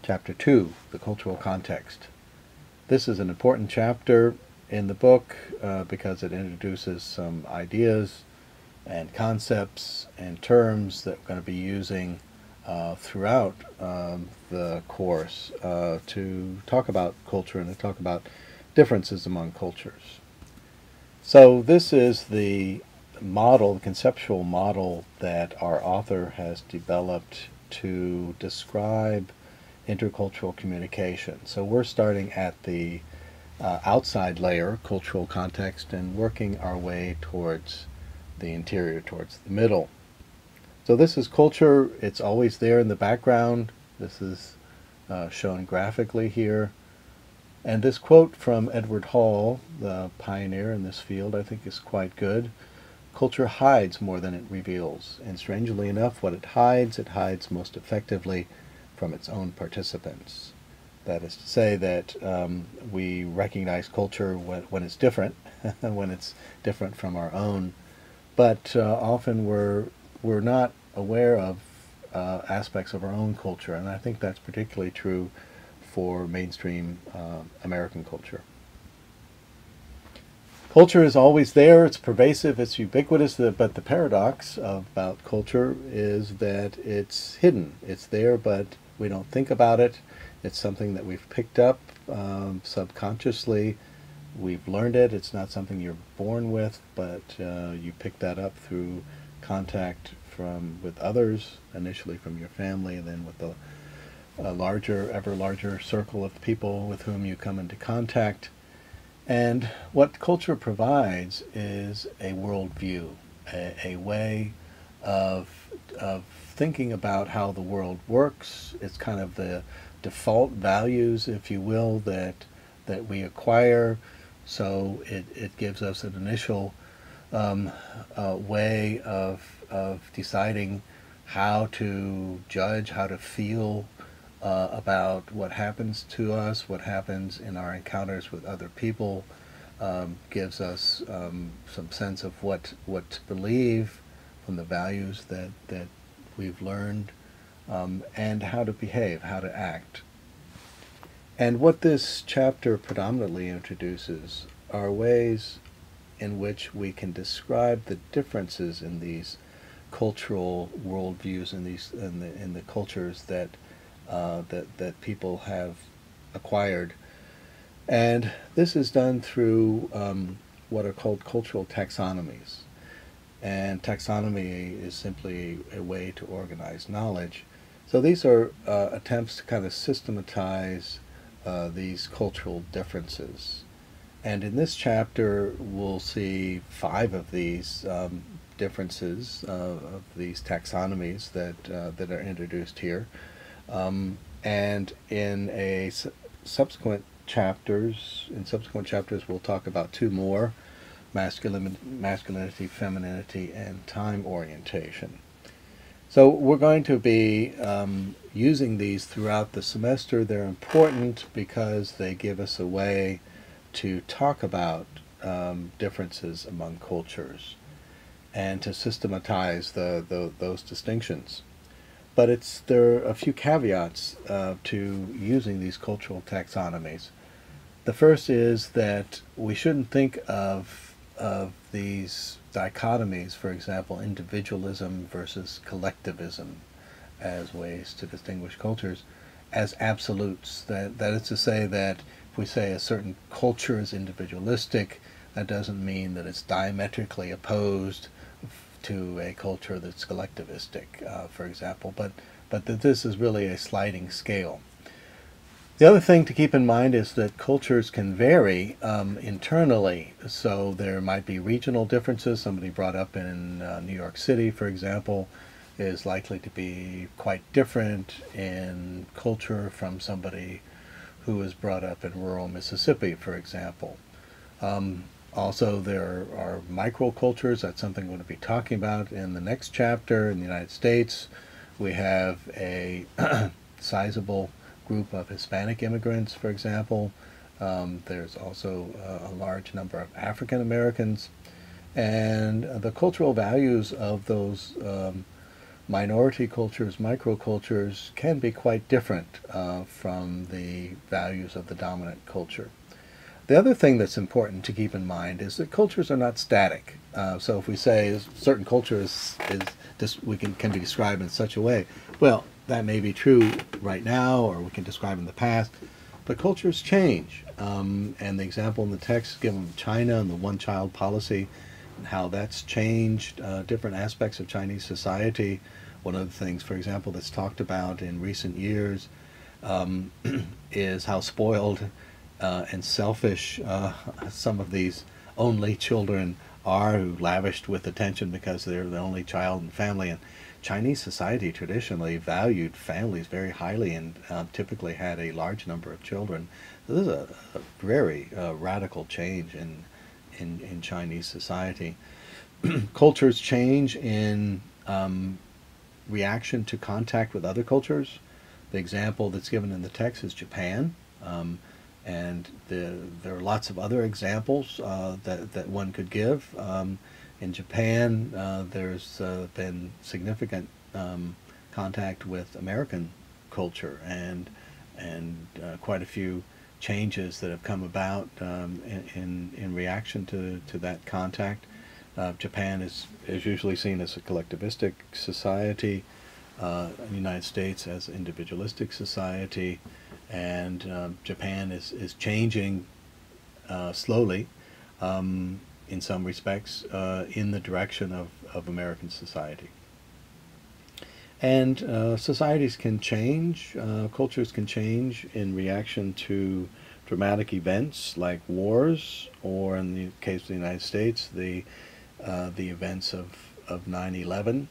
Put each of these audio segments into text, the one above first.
Chapter 2, The Cultural Context. This is an important chapter in the book because it introduces some ideas and concepts and terms that we're going to be using throughout the course to talk about culture and to talk about differences among cultures. So this is the model, the conceptual model that our author has developed to describe intercultural communication. So we're starting at the outside layer, cultural context, and working our way towards the interior, towards the middle. So this is culture. It's always there in the background. This is shown graphically here. And this quote from Edward Hall, the pioneer in this field, I think is quite good. Culture hides more than it reveals, and strangely enough, what it hides most effectively from its own participants. That is to say that we recognize culture when it's different, when it's different from our own, but often we're not aware of aspects of our own culture, and I think that's particularly true for mainstream American culture. Culture is always there, it's pervasive, it's ubiquitous, but the paradox about culture is that it's hidden. It's there, but we don't think about it. It's something that we've picked up subconsciously. We've learned it. It's not something you're born with, but you pick that up through contact with others, initially from your family, and then with a larger, ever larger circle of people with whom you come into contact. And what culture provides is a worldview, a way of thinking about how the world works. It's kind of the default values, if you will, that we acquire. So it gives us an initial way of deciding how to judge, how to feel about what happens to us, what happens in our encounters with other people, gives us some sense of what to believe from the values that we've learned, and how to behave, how to act. And what this chapter predominantly introduces are ways in which we can describe the differences in these cultural worldviews in the cultures that people have acquired. And this is done through what are called cultural taxonomies. And taxonomy is simply a way to organize knowledge. So these are attempts to kind of systematize these cultural differences. And in this chapter, we'll see 5 of these differences of these taxonomies that are introduced here. And in subsequent chapters, we'll talk about 2 more: masculinity, femininity, and time orientation. So we're going to be using these throughout the semester. They're important because they give us a way to talk about differences among cultures and to systematize those distinctions. But there are a few caveats to using these cultural taxonomies. The first is that we shouldn't think of these dichotomies, for example, individualism versus collectivism, as ways to distinguish cultures, as absolutes. That is to say that if we say a certain culture is individualistic, that doesn't mean that it's diametrically opposed to a culture that's collectivistic, for example, but that this is really a sliding scale. The other thing to keep in mind is that cultures can vary internally. So there might be regional differences. Somebody brought up in New York City, for example, is likely to be quite different in culture from somebody who was brought up in rural Mississippi, for example. Also, there are microcultures. That's something we're going to be talking about in the next chapter. In the United States, we have a sizable group of Hispanic immigrants, for example. There's also a large number of African Americans. And the cultural values of those minority cultures, microcultures, can be quite different from the values of the dominant culture. The other thing that's important to keep in mind is that cultures are not static. So if we say a certain culture can be described in such a way, well, that may be true right now, or we can describe in the past, but cultures change. And the example in the text is given China and the one-child policy, and how that's changed different aspects of Chinese society. One of the things, for example, that's talked about in recent years is how spoiled and selfish some of these only children are, who lavished with attention because they're the only child in the family. And Chinese society traditionally valued families very highly and typically had a large number of children. So this is a very radical change in Chinese society. Cultures change in reaction to contact with other cultures. The example that's given in the text is Japan. And there are lots of other examples that one could give. In Japan, there's been significant contact with American culture, and quite a few changes that have come about in reaction to that contact. Japan is usually seen as a collectivistic society, the United States as an individualistic society. And Japan is changing slowly, in some respects, in the direction of American society. And societies can change, cultures can change in reaction to dramatic events like wars, or in the case of the United States, the events of 9/11.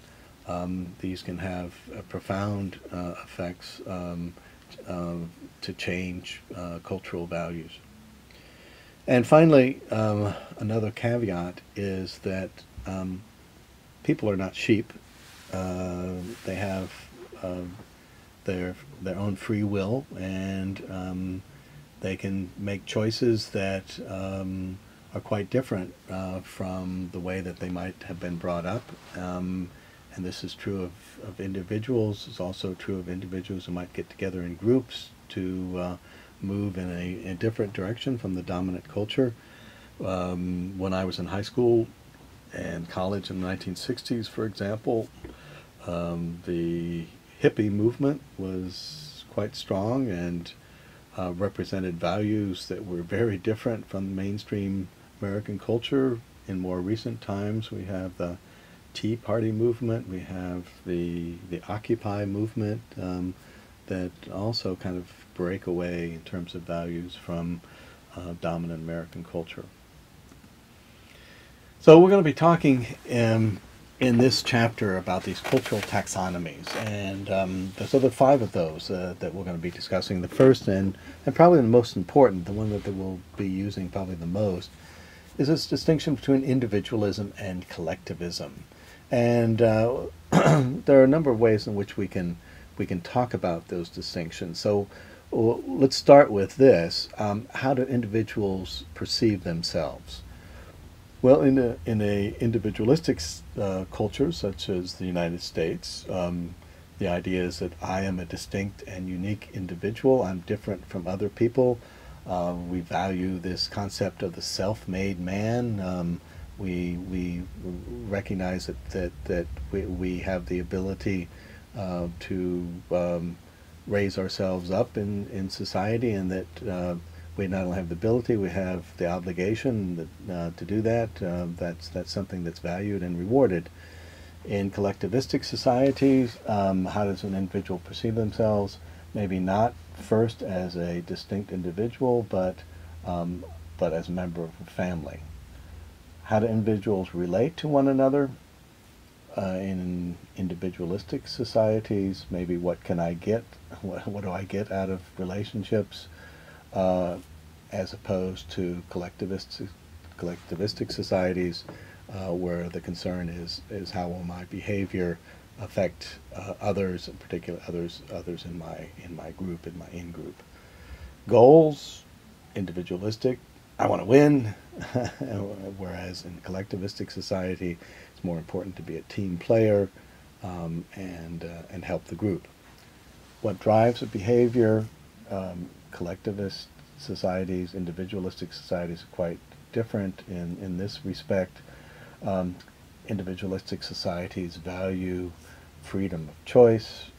These can have profound effects to change cultural values. And finally, another caveat is that people are not sheep. They have their own free will, and they can make choices that are quite different from the way that they might have been brought up. And this is true of individuals. It's also true of individuals who might get together in groups to move in a different direction from the dominant culture. When I was in high school and college in the 1960s, for example, the hippie movement was quite strong and represented values that were very different from the mainstream American culture. In more recent times, we have the Tea Party movement, we have the Occupy movement that also kind of break away in terms of values from dominant American culture. So we're going to be talking in this chapter about these cultural taxonomies, and there's other 5 of those that we're going to be discussing. The first and probably the most important, the one that we'll be using probably the most, is this distinction between individualism and collectivism. And there are a number of ways in which we can talk about those distinctions. So let's start with this. How do individuals perceive themselves? Well, in a individualistic culture such as the United States, the idea is that I am a distinct and unique individual. I'm different from other people. We value this concept of the self-made man. We recognize that we have the ability to raise ourselves up in society, and that we not only have the ability, we have the obligation to do that. That's something that's valued and rewarded. In collectivistic societies, how does an individual perceive themselves? Maybe not first as a distinct individual, but as a member of a family. How do individuals relate to one another? In individualistic societies, maybe what can I get? What do I get out of relationships? As opposed to collectivistic societies, where the concern is how will my behavior affect others, in particular others in my group, in my in-group. Goals, individualistic, I want to win, whereas in collectivistic society, it's more important to be a team player, and help the group. What drives a behavior? Collectivist societies, individualistic societies are quite different in this respect. Individualistic societies value freedom of choice.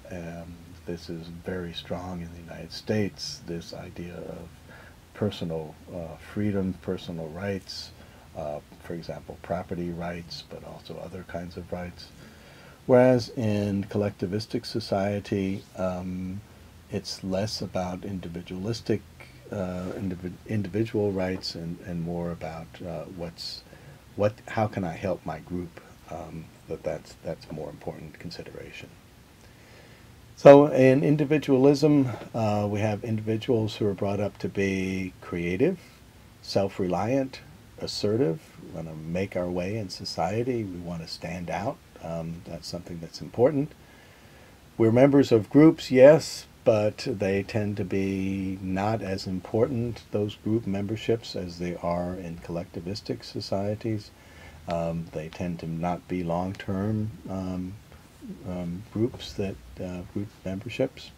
This is very strong in the United States, this idea of personal freedom, personal rights, for example, property rights, but also other kinds of rights. Whereas in collectivistic society, it's less about individualistic, individual rights and more about how can I help my group. That's more important consideration. So in individualism, we have individuals who are brought up to be creative, self-reliant, assertive. We want to make our way in society. We want to stand out. That's something that's important. We're members of groups, yes, but they tend to be not as important, those group memberships, as they are in collectivistic societies. They tend to not be long-term groups, group memberships.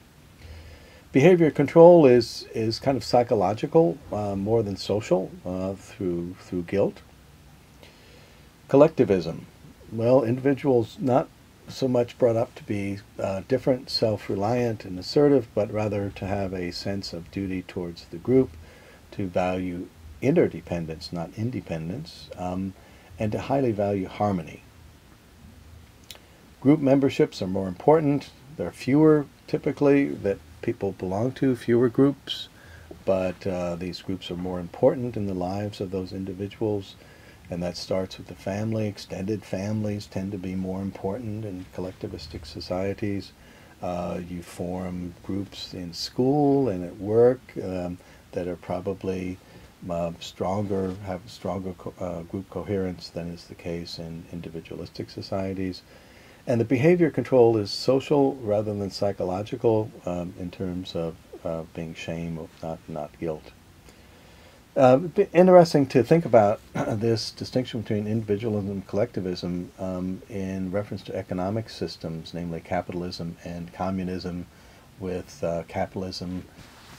Behavior control is kind of psychological more than social, through guilt. Collectivism. Well, individuals not so much brought up to be different, self-reliant and assertive, but rather to have a sense of duty towards the group, to value interdependence, not independence, and to highly value harmony. Group memberships are more important. There are fewer, typically, that people belong to, fewer groups, but these groups are more important in the lives of those individuals. And that starts with the family. Extended families tend to be more important in collectivistic societies. You form groups in school and at work that are probably have stronger group coherence than is the case in individualistic societies. And the behavior control is social rather than psychological in terms of being shame, not guilt. It'd be interesting to think about this distinction between individualism and collectivism in reference to economic systems, namely capitalism and communism, with capitalism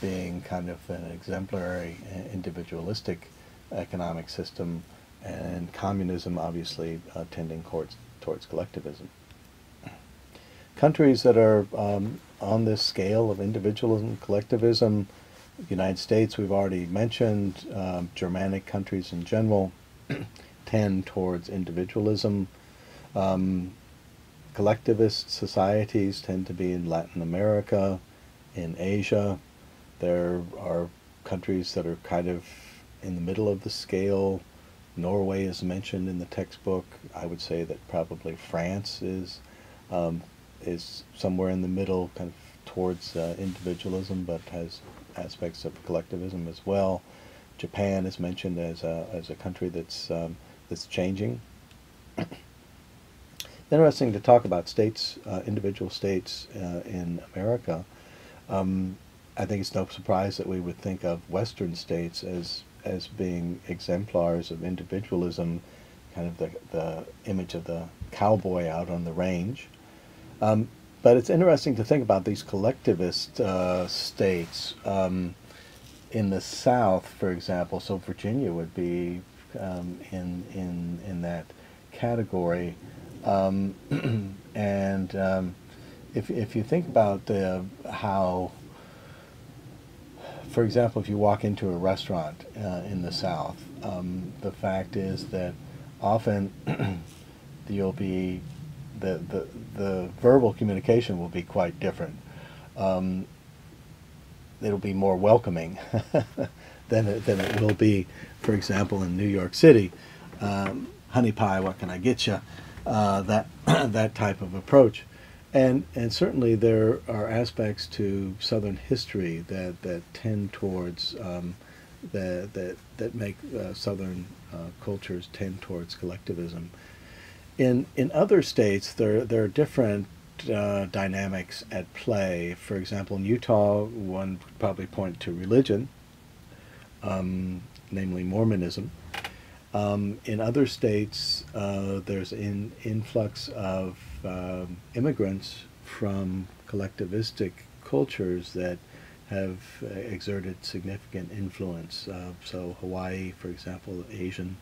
being kind of an exemplary individualistic economic system, and communism obviously tending towards collectivism. Countries that are on this scale of individualism, collectivism, the United States, we've already mentioned, Germanic countries in general tend towards individualism. Collectivist societies tend to be in Latin America, in Asia. There are countries that are kind of in the middle of the scale. Norway is mentioned in the textbook. I would say that probably France is somewhere in the middle, kind of towards individualism, but has aspects of collectivism as well. Japan is mentioned as a country that's changing. Interesting to talk about states, individual states in America. I think it's no surprise that we would think of Western states as being exemplars of individualism, kind of the image of the cowboy out on the range. But it's interesting to think about these collectivist states. In the South, for example, so Virginia would be in that category. If you think about how, for example, if you walk into a restaurant in the South, the fact is that often you'll be the verbal communication will be quite different. It'll be more welcoming than it will be, for example, in New York City. Honey pie, what can I get you? That type of approach. And certainly there are aspects to Southern history that tend towards, that make Southern cultures tend towards collectivism. In other states, there are different dynamics at play. For example, in Utah, one would probably point to religion, namely Mormonism. In other states, there's an influx of immigrants from collectivistic cultures that have exerted significant influence. So Hawaii, for example, Asian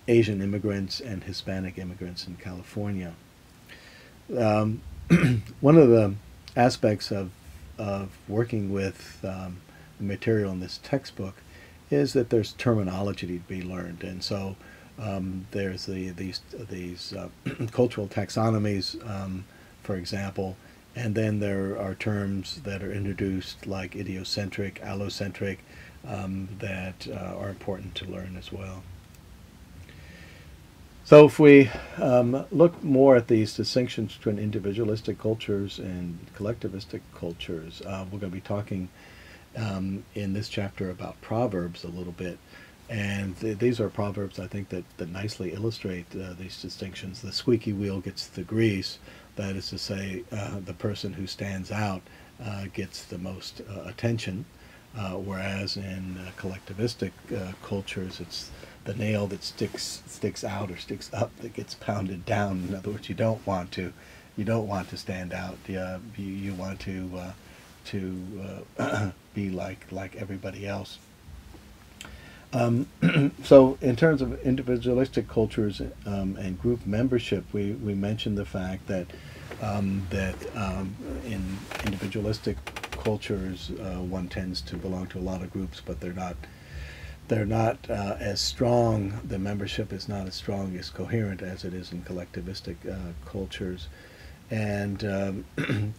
immigrants and Hispanic immigrants in California. One of the aspects of working with the material in this textbook is that there's terminology to be learned, and so there's these cultural taxonomies, for example, and then there are terms that are introduced like idiocentric, allocentric, that are important to learn as well. So if we look more at these distinctions between individualistic cultures and collectivistic cultures, we're going to be talking in this chapter about proverbs a little bit. And these are proverbs, I think, that nicely illustrate these distinctions. The squeaky wheel gets the grease. That is to say, the person who stands out gets the most attention, whereas in collectivistic cultures, it's the nail that sticks out or sticks up that gets pounded down. In other words, you don't want to stand out. You want to be like everybody else. So in terms of individualistic cultures and group membership, we mentioned the fact that in individualistic cultures, one tends to belong to a lot of groups, but they're not as strong. The membership is not as strong, as coherent as it is in collectivistic cultures, and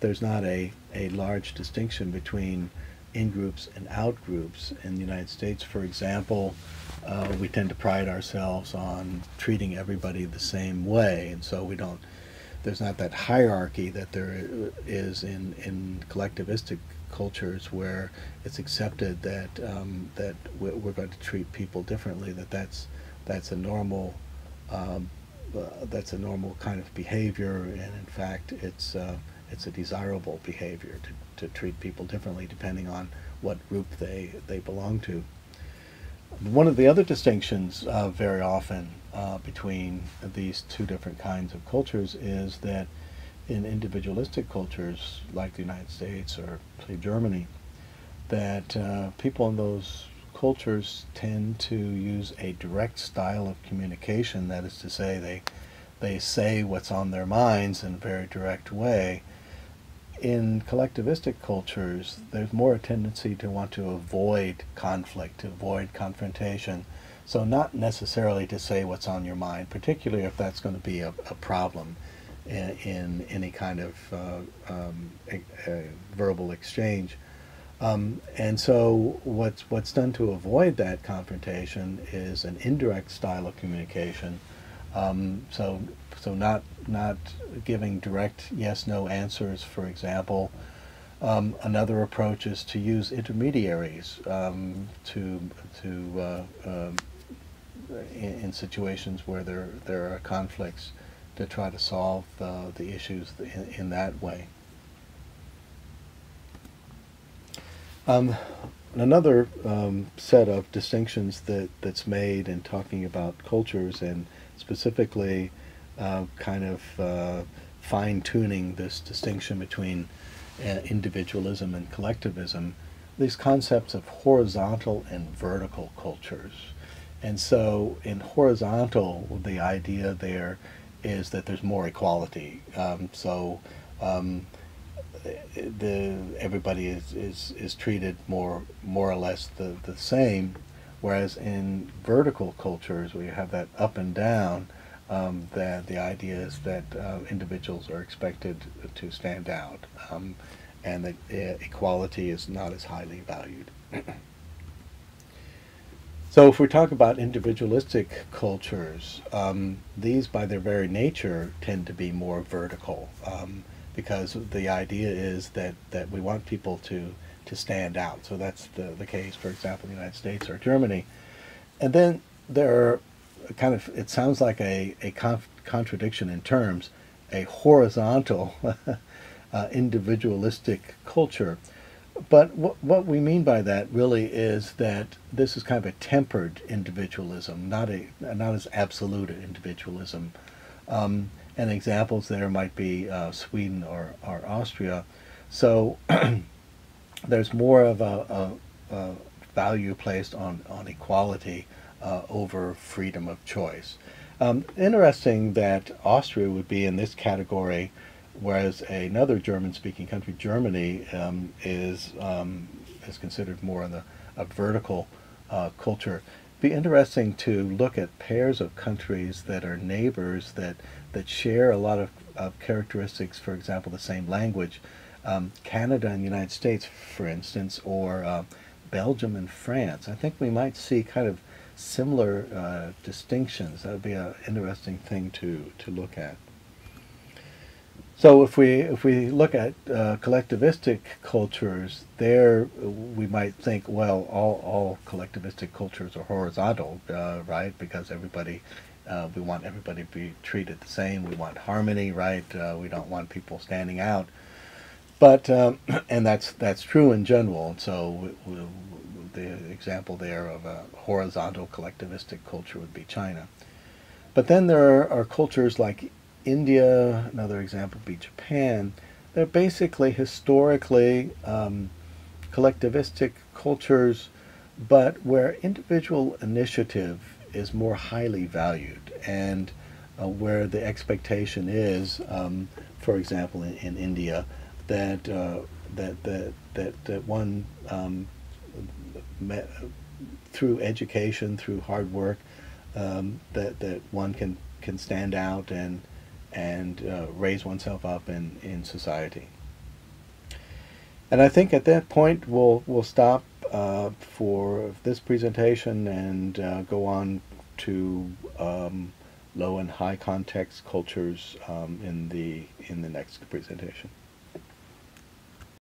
there's not a large distinction between in-groups and out-groups. In the United States, for example, we tend to pride ourselves on treating everybody the same way, and so there's not that hierarchy that there is in collectivistic cultures, where it's accepted that we're going to treat people differently, that's a normal kind of behavior, and in fact it's a desirable behavior to treat people differently depending on what group they belong to. One of the other distinctions very often between these two different kinds of cultures is that in individualistic cultures like the United States or say Germany, that people in those cultures tend to use a direct style of communication. That is to say, they say what's on their minds in a very direct way. In collectivistic cultures, there's more a tendency to want to avoid conflict, to avoid confrontation. So not necessarily to say what's on your mind, particularly if that's going to be a problem in any kind of verbal exchange. And so what's done to avoid that confrontation is an indirect style of communication. So not giving direct yes/no answers, for example. Another approach is to use intermediaries in situations where there are conflicts, to try to solve the issues in that way. Another set of distinctions that's made in talking about cultures, and specifically kind of fine-tuning this distinction between individualism and collectivism, these concepts of horizontal and vertical cultures. And so in horizontal, the idea there is that there's more equality. Everybody is treated more or less the same, whereas in vertical cultures, where you have that up and down, that the idea is that individuals are expected to stand out, and that equality is not as highly valued. So if we talk about individualistic cultures, these by their very nature tend to be more vertical, because the idea is that we want people to stand out. So that's the case, for example, in the United States or Germany. And then there are kind of, it sounds like a contradiction in terms, a horizontal individualistic culture But what we mean by that really is that this is kind of a tempered individualism, not as absolute an individualism. And examples there might be Sweden or Austria. So there's more of a value placed on equality over freedom of choice. Interesting that Austria would be in this category, whereas another German-speaking country, Germany, is considered more in a vertical culture. It'd be interesting to look at pairs of countries that are neighbors that share a lot of characteristics. For example, the same language. Canada and the United States, for instance, or Belgium and France. I think we might see kind of similar distinctions. That would be an interesting thing to look at. So if we look at collectivistic cultures, there we might think, well, all collectivistic cultures are horizontal, right? Because we want everybody to be treated the same. We want harmony, right? We don't want people standing out. But and that's true in general. So the example there of a horizontal collectivistic culture would be China. But then there are cultures like India, another example would be Japan. They're basically historically collectivistic cultures, but where individual initiative is more highly valued, and where the expectation is, for example, in India, that that one through education, through hard work, that one can stand out and raise oneself up in society. And I think at that point we'll stop for this presentation and go on to low and high context cultures in the next presentation.